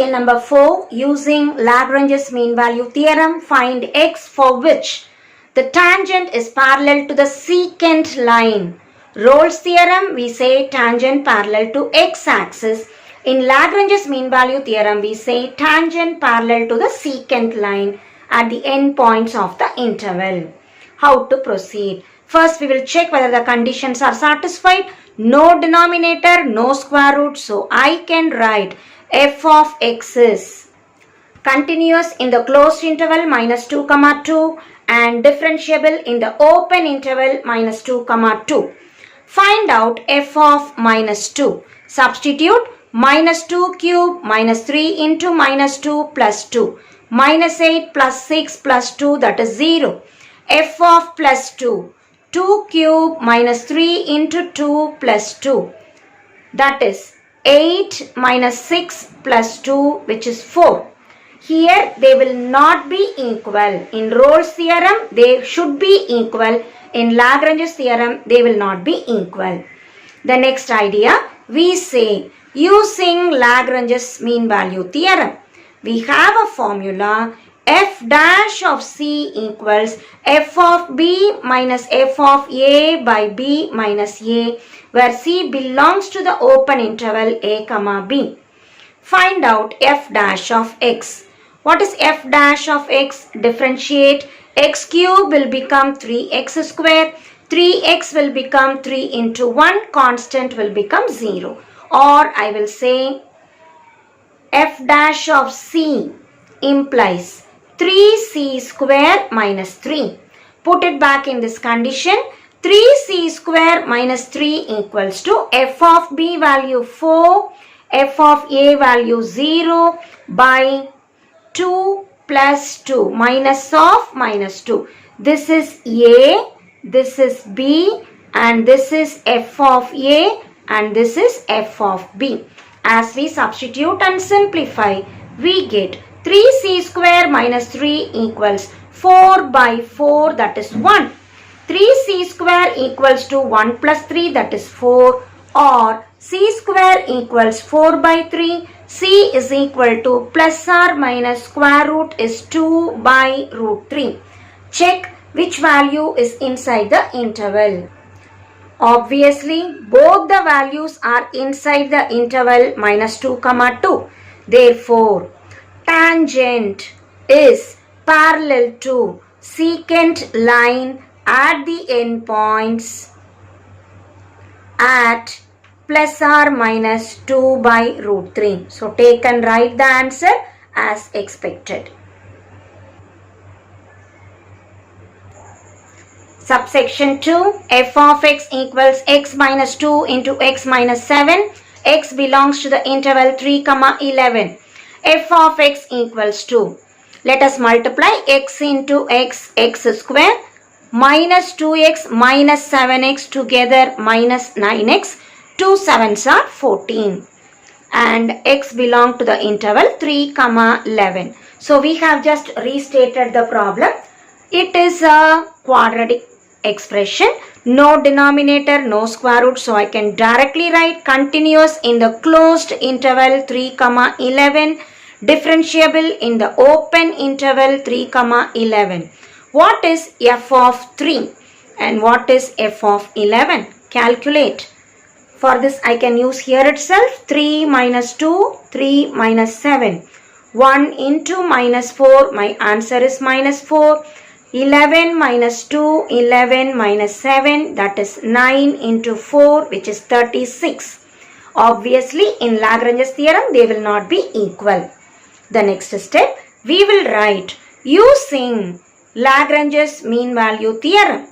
Question number 4. Using Lagrange's mean value theorem, find x for which the tangent is parallel to the secant line. Rolle's theorem, we say tangent parallel to x-axis. In Lagrange's mean value theorem, we say tangent parallel to the secant line at the end points of the interval. How to proceed? First, we will check whether the conditions are satisfied. No denominator, no square root. So, I can write f of x is continuous in the closed interval minus 2, 2 and differentiable in the open interval minus 2, 2. Find out f of minus 2. Substitute minus 2 cube minus 3 into minus 2 plus 2. Minus 8 plus 6 plus 2, that is 0. F of plus 2. 2 cube minus 3 into 2 plus 2. That is 8 minus 6 plus 2, which is 4. Here they will not be equal. In Rolle's theorem, they should be equal. In Lagrange's theorem, they will not be equal. The next idea, we say using Lagrange's mean value theorem, we have a formula f dash of c equals f of b minus f of a by b minus a, where c belongs to the open interval a comma b. Find out f dash of x. What is f dash of x? Differentiate. X cube will become 3x square. 3x will become 3 into 1. Constant will become 0. Or I will say f dash of c implies 3c square minus 3. Put it back in this condition. 3c square minus 3 equals to f of b value 4, f of a value 0 by 2 plus 2, minus of minus 2. This is a, this is b, and this is f of a, and this is f of b. As we substitute and simplify, we get 3c square minus 3 equals 4 by 4, that is 1. 3c square equals to 1 plus 3, that is 4, or c square equals 4 by 3. C is equal to plus or minus square root is 2 by root 3. Check which value is inside the interval. Obviously, both the values are inside the interval minus 2, 2. Therefore, tangent is parallel to secant line at the endpoints at plus or minus 2 by root 3. So, take and write the answer as expected. Subsection 2, f of x equals x minus 2 into x minus 7. X belongs to the interval 3, 11. F of x equals 2. Let us multiply x into x, x square, minus 2x minus 7x together minus 9x. 2 7s are 14. And x belongs to the interval 3, 11. So, we have just restated the problem. It is a quadratic expression. No denominator, no square root. So, I can directly write continuous in the closed interval 3, 11. Differentiable in the open interval 3, 11. What is f of 3 and what is f of 11? Calculate. For this, I can use here itself 3 minus 2, 3 minus 7. 1 into minus 4, my answer is minus 4. 11 minus 2, 11 minus 7, that is 9 into 4, which is 36. Obviously, in Lagrange's theorem, they will not be equal. The next step, we will write using Lagrange's mean value theorem.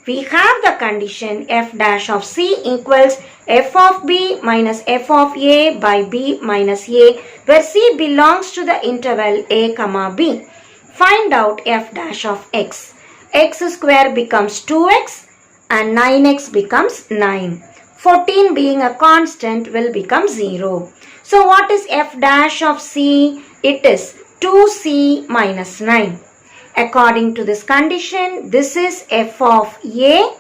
We have the condition f dash of c equals f of b minus f of a by b minus a, where c belongs to the interval a comma b. Find out f dash of x. X square becomes 2x and 9x becomes 9. 14 being a constant will become 0. So what is f dash of c? It is 2c minus 9. According to this condition, this is f of a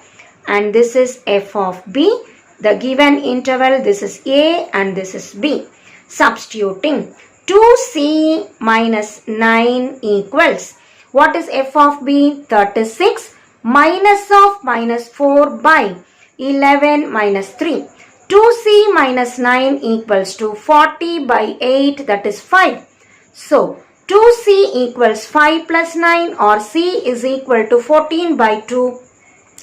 and this is f of b. The given interval, this is a and this is b. Substituting 2c minus 9 equals, what is f of b? 36 minus of minus 4 by 11 minus 3. 2c minus 9 equals to 40 by 8, that is 5. So, 2c equals 5 plus 9, or c is equal to 14 by 2.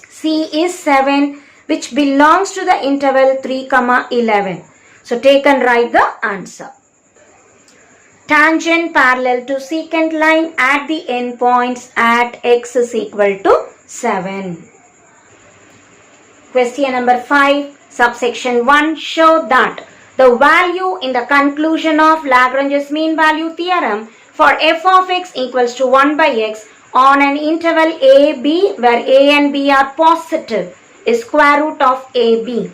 c is 7, which belongs to the interval 3, 11. So, take and write the answer. Tangent parallel to secant line at the endpoints at x is equal to 7. Question number 5, subsection 1, show that the value in the conclusion of Lagrange's mean value theorem for f of x equals to 1 by x on an interval a, b where a and b are positive is square root of ab.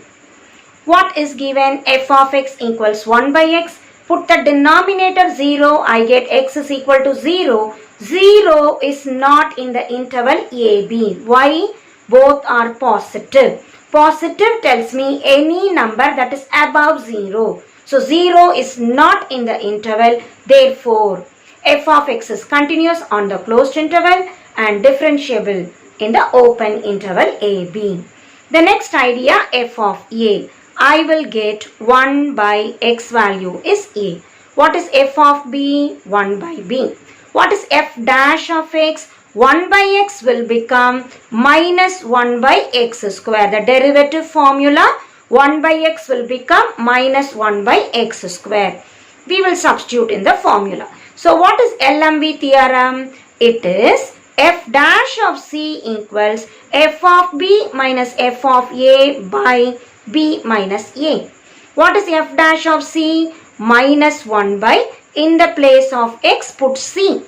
What is given? F of x equals 1 by x. Put the denominator 0, I get x is equal to 0. 0 is not in the interval AB. Why? Both are positive. Positive tells me any number that is above 0. So 0 is not in the interval. Therefore, f of x is continuous on the closed interval and differentiable in the open interval AB. The next idea, f of a. I will get 1 by x value is a. What is f of b? 1 by b. What is f dash of x? 1 by x will become minus 1 by x square. The derivative formula 1 by x will become minus 1 by x square. We will substitute in the formula. So what is LMV theorem? It is f dash of c equals f of b minus f of a by b minus a. What is f dash of c? Minus 1 by, in the place of x put c,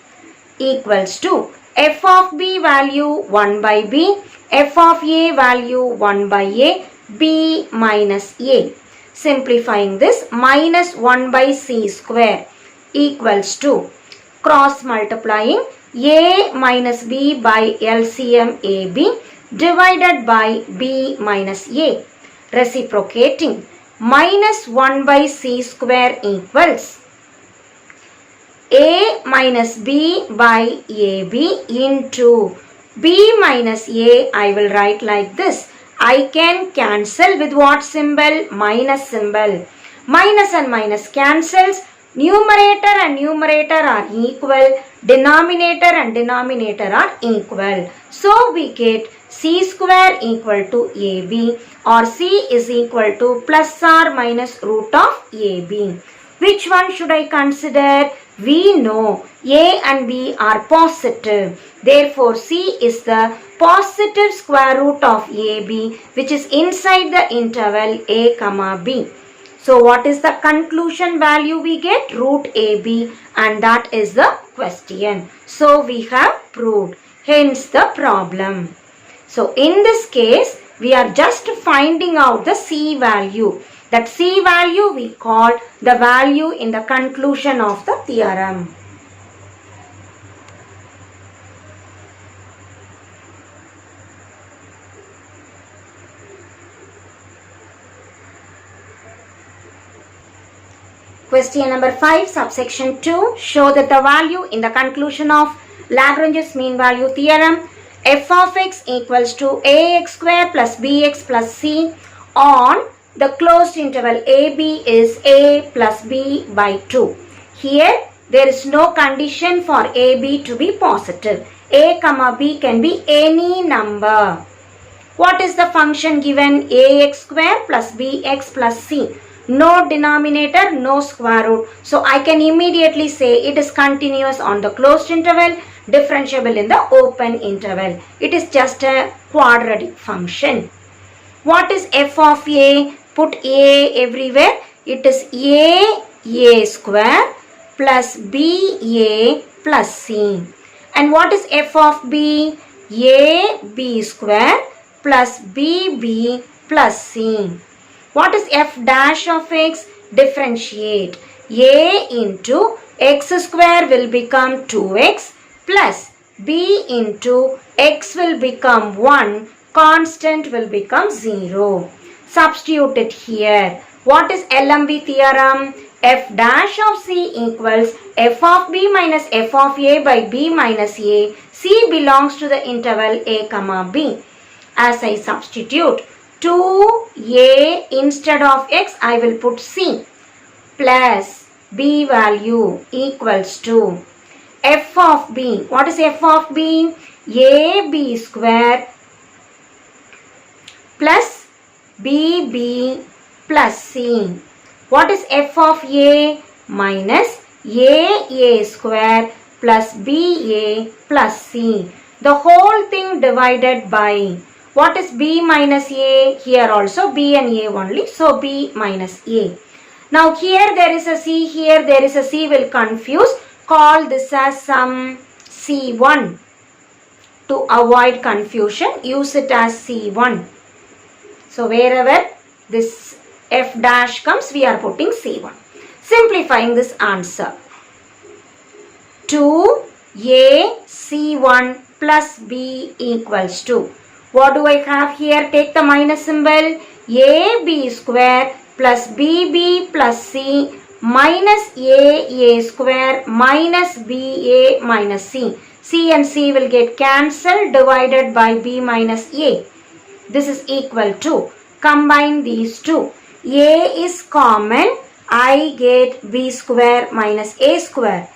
equals to f of b value 1 by b, f of a value 1 by a, b minus a. Simplifying this, minus 1 by c square equals to, cross multiplying, a minus b by LCM AB divided by b minus a. Reciprocating, minus 1 by c square equals a minus b by ab into b minus a. I will write like this. I can cancel with what symbol? Minus symbol. Minus and minus cancels. Numerator and numerator are equal. Denominator and denominator are equal. So we get c square equal to ab, or c is equal to plus or minus root of ab. Which one should I consider? We know a and b are positive. Therefore, c is the positive square root of ab, which is inside the interval a comma b. So what is the conclusion value we get? Root ab, and that is the question. So we have proved. Hence the problem. So in this case, we are just finding out the c value. That c value we call the value in the conclusion of the theorem. Question number 5, subsection 2. Show that the value in the conclusion of Lagrange's mean value theorem f of x equals to ax square plus bx plus c on the closed interval ab is a plus b by 2. Here there is no condition for ab to be positive. A comma b can be any number. What is the function given? Ax square plus bx plus c. No denominator, no square root. So I can immediately say it is continuous on the closed interval, differentiable in the open interval. It is just a quadratic function. What is f of a? Put a everywhere. It is a square plus b plus c. And what is f of b? b square plus b plus c. What is f dash of x? Differentiate. A into x square will become 2x plus b into x will become 1. Constant will become 0. Substitute it here. What is LMV theorem? f dash of c equals f of b minus f of a by b minus a. C belongs to the interval a comma b. As I substitute 2a instead of x, I will put c plus b value equals to f of b. What is f of b? ab square plus bb plus c. What is f of a? Minus a square plus ba plus c. The whole thing divided by, what is b minus a? Here also b and a only, so b minus a. Now here there is a c, here there is a c, will confuse. Call this as some c1. To avoid confusion, use it as c1. So wherever this f dash comes, we are putting c1. Simplifying this answer. 2a c1 plus b equals to, what do I have here? Take the minus symbol. ab square plus bb plus c minus a square minus ba minus c. C and c will get cancelled, divided by b minus a. This is equal to, combine these two. A is common, I get b square minus a square.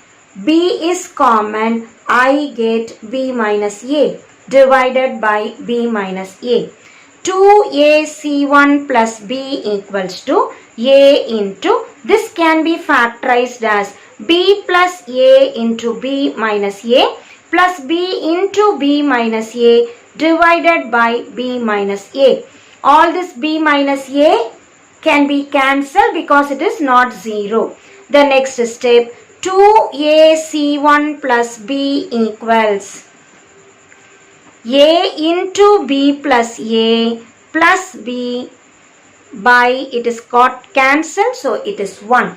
B is common, I get b minus a, divided by b minus a. 2ac1 plus b equals to a into, this can be factorized as b plus a into b minus a plus b into b minus a divided by b minus a. All this b minus a can be cancelled because it is not 0. The next step, 2ac1 plus b equals a into b plus a plus b by, it is got cancelled, so it is 1.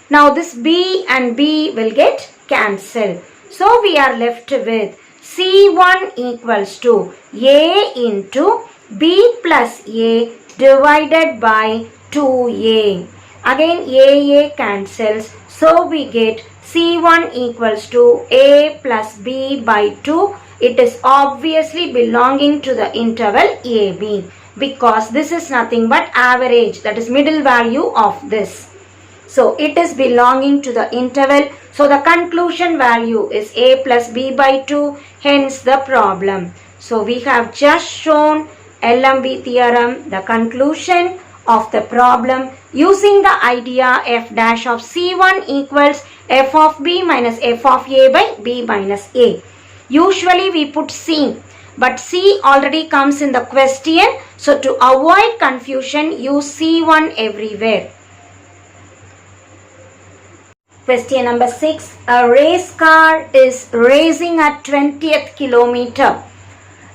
Now this b and b will get cancelled. So we are left with c1 equals to a into b plus a divided by 2a. Again a cancels, so we get c1 equals to a plus b by 2. It is obviously belonging to the interval ab, because this is nothing but average, that is middle value of this. So it is belonging to the interval. So the conclusion value is a plus b by 2, hence the problem. So we have just shown LMB theorem, the conclusion of the problem using the idea f dash of c1 equals f of b minus f of a by b minus a. Usually we put c, but c already comes in the question. So to avoid confusion, use c1 everywhere. Question number 6. A race car is racing at 20th kilometer.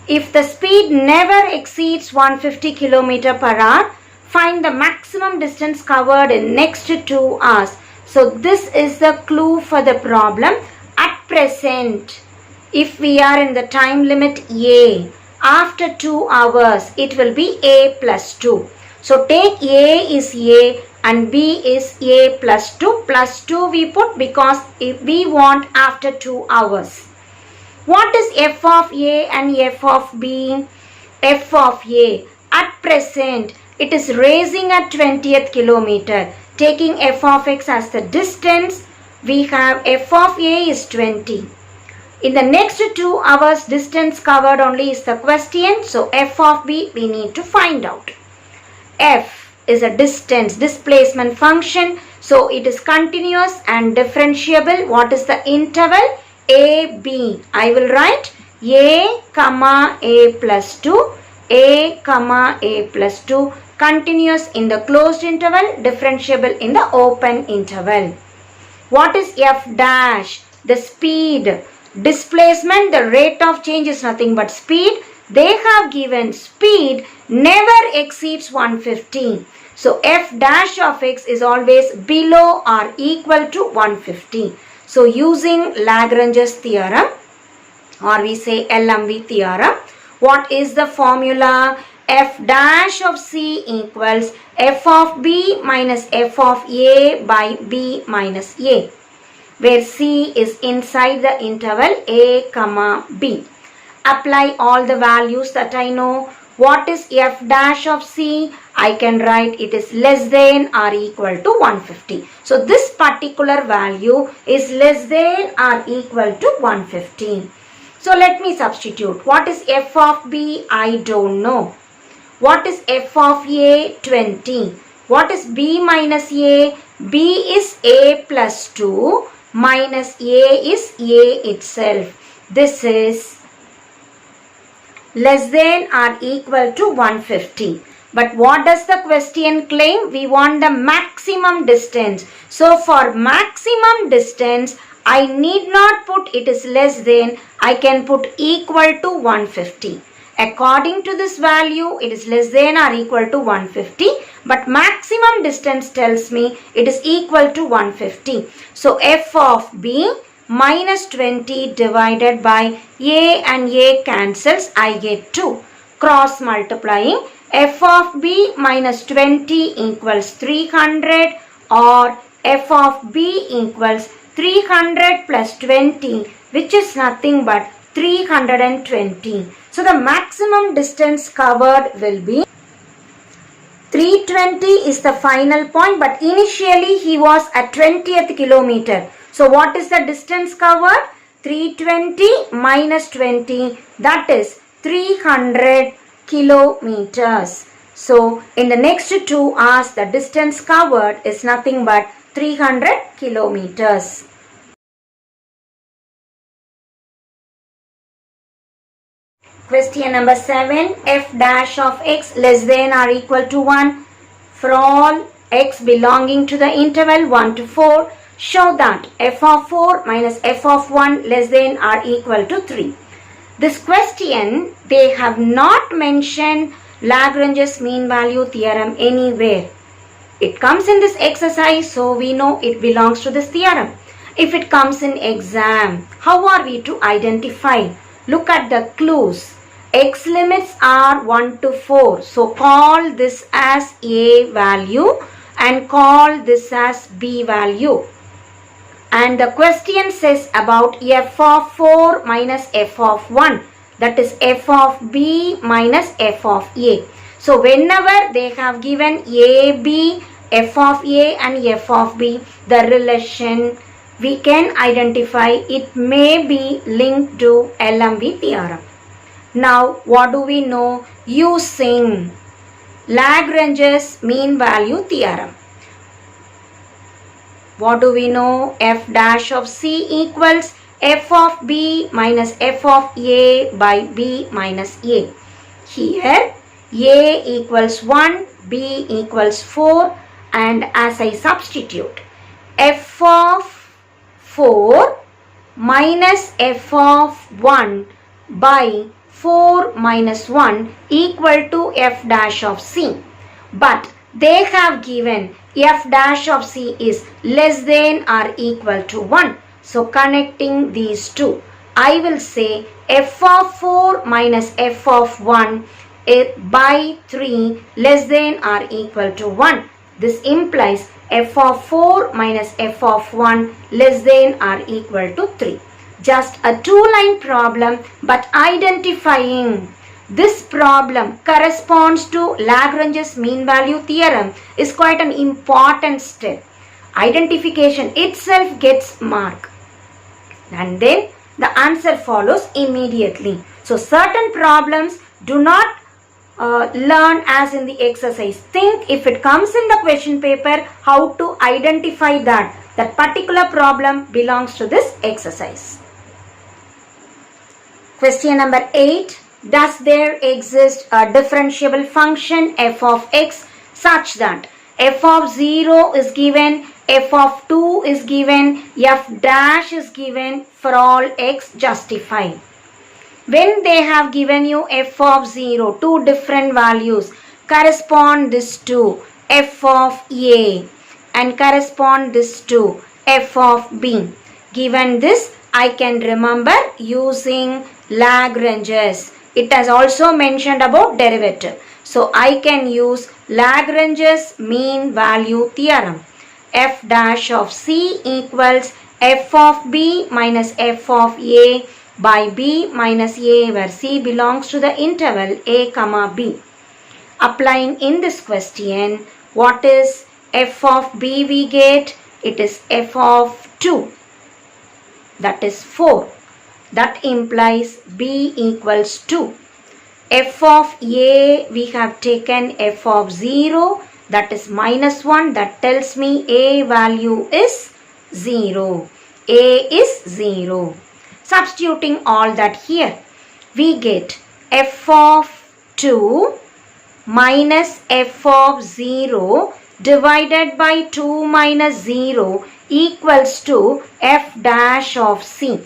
If the speed never exceeds 150 km per hour, find the maximum distance covered in next 2 hours. So this is the clue for the problem. At present, if we are in the time limit a, after 2 hours, it will be a plus 2. So take a is a and b is a plus 2. Plus 2 we put because if we want after 2 hours. What is f of a and f of b? F of a, at present, it is racing at 20th kilometer. Taking f of x as the distance, we have f of a is 20. In the next 2 hours, distance covered only is the question. So f of b we need to find out. F is a distance, displacement function. So it is continuous and differentiable. What is the interval? A, B. I will write a comma a plus 2, a comma a plus 2. Continuous in the closed interval, differentiable in the open interval. What is f dash? The speed. Displacement, the rate of change is nothing but speed. They have given speed never exceeds 150. So f dash of x is always below or equal to 150. So using Lagrange's theorem, or we say LMB theorem, what is the formula? f dash of c equals f of b minus f of a by b minus a, where c is inside the interval a comma b. Apply all the values that I know. What is f dash of c? I can write it is less than or equal to 150. So this particular value is less than or equal to 150. So let me substitute. What is f of b? I don't know. What is f of a? 20. What is b minus a? b is a plus 2 minus a is a itself. This is less than or equal to 150. But what does the question claim? We want the maximum distance. So for maximum distance, I need not put it is less than. I can put equal to 150. According to this value, it is less than or equal to 150. But maximum distance tells me it is equal to 150. So f of b minus 20 divided by a and a cancels, I get 2. Cross multiplying, f of b minus 20 equals 300, or f of b equals 300 plus 20, which is nothing but 320. So the maximum distance covered will be 320 is the final point, but initially he was at 20th kilometer. So what is the distance covered? 320 minus 20, that is 300 kilometers. So in the next 2 hours, the distance covered is nothing but 300 kilometers. Question number 7. F dash of x less than or equal to 1 for all x belonging to the interval 1 to 4. Show that f of 4 minus f of 1 less than or equal to 3. This question, they have not mentioned Lagrange's mean value theorem anywhere. It comes in this exercise, so we know it belongs to this theorem. If it comes in exam, how are we to identify? Look at the clues. X limits are 1 to 4. So call this as A value and call this as B value. And the question says about f of 4 minus f of 1. That is f of b minus f of a. So whenever they have given a, b, f of a and f of b, the relation we can identify it may be linked to LMV theorem. Now what do we know? Using Lagrange's mean value theorem. What do we know? F dash of c equals f of b minus f of a by b minus a. Here a equals 1, b equals 4, and as I substitute f of 4 minus f of 1 by 4 minus 1 equal to f dash of c. But they have given f dash of c is less than or equal to 1. So connecting these two, I will say f of 4 minus f of 1 by 3 less than or equal to 1. This implies f of 4 minus f of 1 less than or equal to 3. Just a 2-line problem, but identifying this problem corresponds to Lagrange's mean value theorem is quite an important step. Identification itself gets mark, and then the answer follows immediately. So certain problems do not learn as in the exercise. Think if it comes in the question paper, how to identify that particular problem belongs to this exercise. Question number 8. Does there exist a differentiable function f of x such that f of 0 is given, f of 2 is given, f dash is given for all x justify? When they have given you f of 0, two different values, correspond this to f of a and correspond this to f of b. Given this, I can remember using Lagrange's. It has also mentioned about derivative. So I can use Lagrange's mean value theorem. F dash of C equals f of B minus f of A by B minus A, where C belongs to the interval A comma B. Applying in this question, what is f of B we get? It is f of 2. That is 4. That implies B equals 2. F of A, we have taken f of 0, that is minus 1. That tells me A value is 0. A is 0. Substituting all that here, we get f of 2 minus f of 0 divided by 2 minus 0 equals to f dash of C.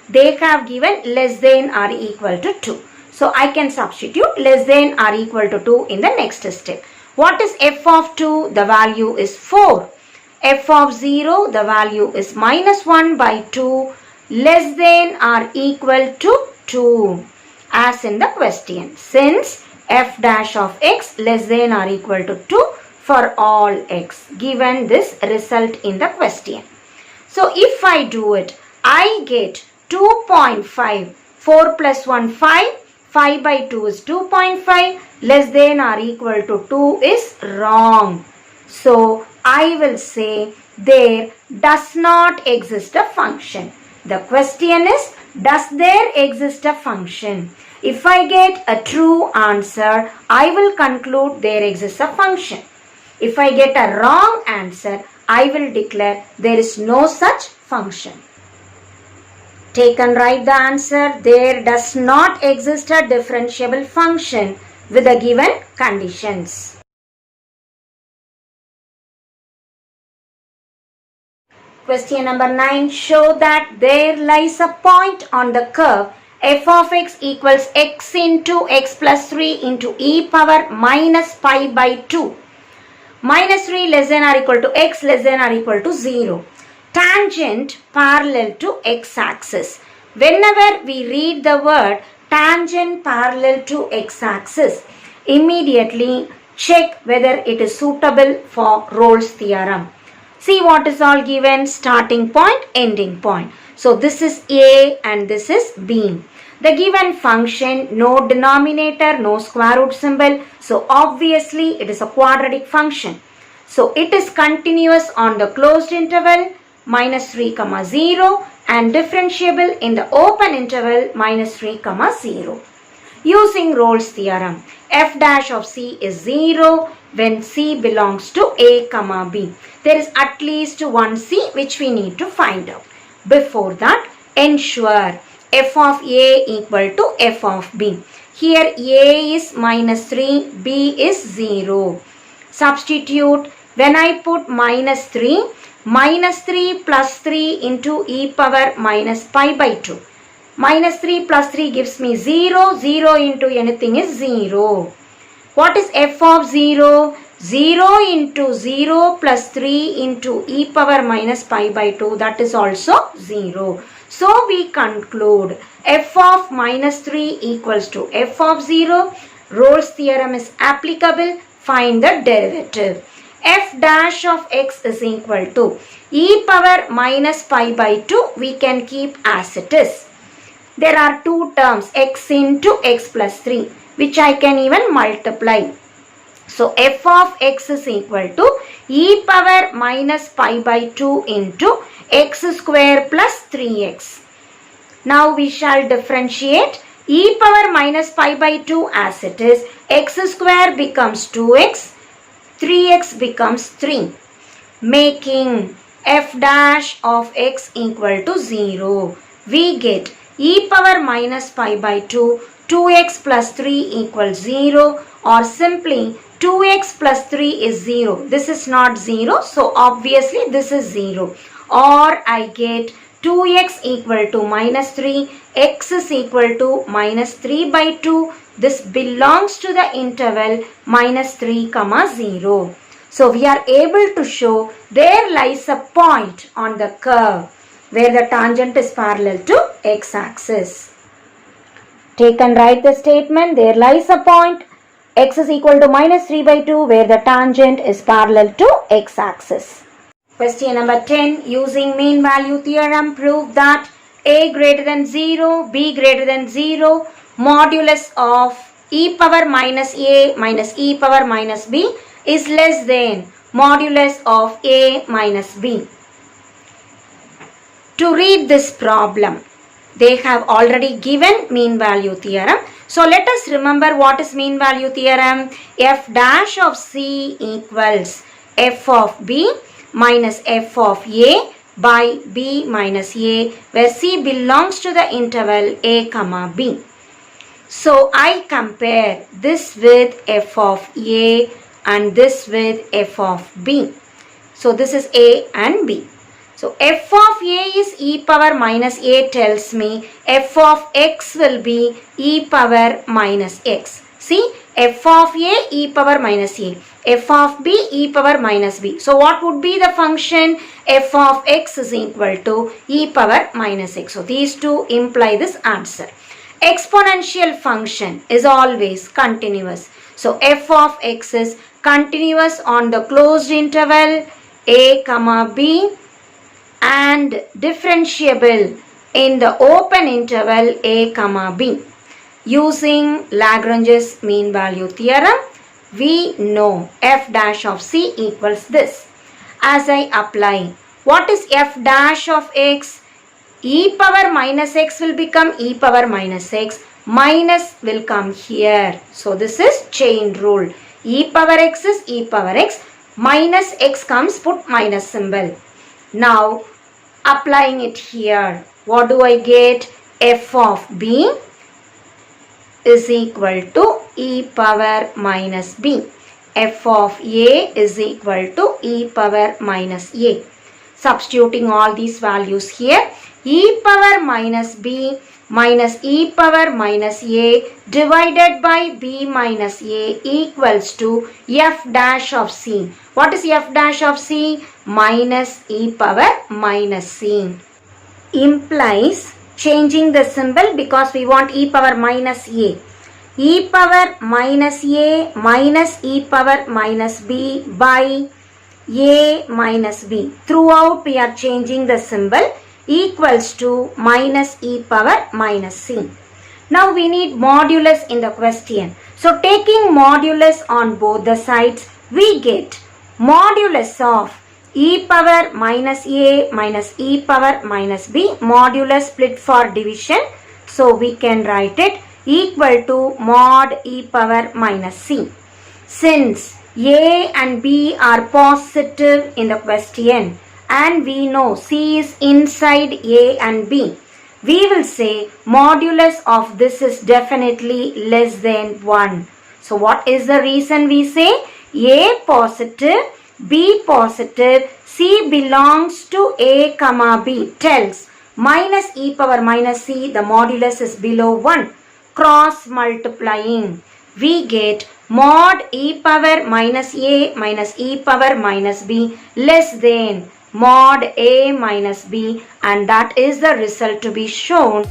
They have given less than or equal to 2. So I can substitute less than or equal to 2 in the next step. What is f of 2? The value is 4. F of 0, the value is minus 1 by 2, less than or equal to 2, as in the question. Since f dash of x less than or equal to 2 for all x, given this result in the question. So if I do it, I get 2.5. 4 plus 1, 5. 5 by 2 is 2.5. Less than or equal to 2 is wrong. So I will say there does not exist a function. The question is, does there exist a function? If I get a true answer, I will conclude there exists a function. If I get a wrong answer, I will declare there is no such function. Take and write the answer. There does not exist a differentiable function with the given conditions. Question number 9. Show that there lies a point on the curve f of x equals x into x plus 3 into e power minus pi by 2. Minus 3 less than or equal to x less than or equal to 0. Tangent parallel to x-axis. Whenever we read the word tangent parallel to x-axis, immediately check whether it is suitable for Rolle's theorem. See what is all given: starting point, ending point. So this is A and this is B. The given function, no denominator, no square root symbol. So obviously it is a quadratic function. So it is continuous on the closed interval minus 3 comma 0 and differentiable in the open interval minus 3 comma 0. Using Rolle's theorem, f dash of C is 0 when C belongs to A comma B. There is at least one C which we need to find out. Before that, ensure f of A equal to f of B. Here A is minus 3, B is 0. Substitute. When I put minus 3 plus 3 into e power minus pi by 2. Minus 3 plus 3 gives me 0. 0 into anything is 0. What is f of 0? 0 into 0 plus 3 into e power minus pi by 2, that is also 0. So we conclude f of minus 3 equals to f of 0. Rolle's theorem is applicable. Find the derivative. F dash of x is equal to e power minus pi by 2. We can keep as it is. There are two terms, x into x plus 3, which I can even multiply. So f of x is equal to e power minus pi by 2 into x square plus 3x. Now we shall differentiate e power minus pi by 2 as it is. X square becomes 2x. 3x becomes 3. Making f dash of x equal to 0. We get e power minus pi by 2. 2x plus 3 equals 0, or simply 2x plus 3 is 0. This is not 0, so obviously this is 0. Or I get 2x equal to minus 3, x is equal to minus 3 by 2. This belongs to the interval minus 3 comma 0. So we are able to show there lies a point on the curve where the tangent is parallel to x-axis. Take and write the statement. There lies a point x is equal to minus 3 by 2 where the tangent is parallel to x-axis. Question number 10. Using mean value theorem, prove that a greater than 0, b greater than 0, modulus of e power minus a minus e power minus b is less than modulus of a minus b. To read this problem, they have already given mean value theorem. So let us remember what is mean value theorem. F dash of c equals f of b minus f of a by b minus a, where c belongs to the interval a comma b. So I compare this with f of a and this with f of b. So this is a and b. So f of a is e power minus a tells me f of x will be e power minus x. See, f of a e power minus a, f of b e power minus b. So what would be the function? F of x is equal to e power minus x. So these two imply this answer. Exponential function is always continuous. So f of x is continuous on the closed interval a comma b and differentiable in the open interval a comma b. Using Lagrange's mean value theorem, we know f dash of c equals this. As I apply, what is f dash of x? E power minus x will become e power minus x, minus will come here. So this is chain rule. E power x is e power x, minus x comes, put minus symbol. Now applying it here, what do I get? F of b is equal to e power minus b. F of a is equal to e power minus a. Substituting all these values here, e power minus b minus e power minus a divided by b minus a equals to f dash of c. What is f dash of c? Minus e power minus c. Implies changing the symbol because we want e power minus a. E power minus a minus e power minus b by a minus b. Throughout we are changing the symbol equals to minus e power minus c. Now we need modulus in the question. So taking modulus on both the sides, we get modulus of e power minus a minus e power minus b, modulus split for division. So we can write it equal to mod e power minus c. Since a and b are positive in the question and we know c is inside a and b, we will say modulus of this is definitely less than 1. So what is the reason we say? A positive, b positive, c belongs to a comma b tells minus e power minus c, the modulus is below 1. Cross multiplying, we get mod e power minus a minus e power minus b less than mod a minus b, and that is the result to be shown.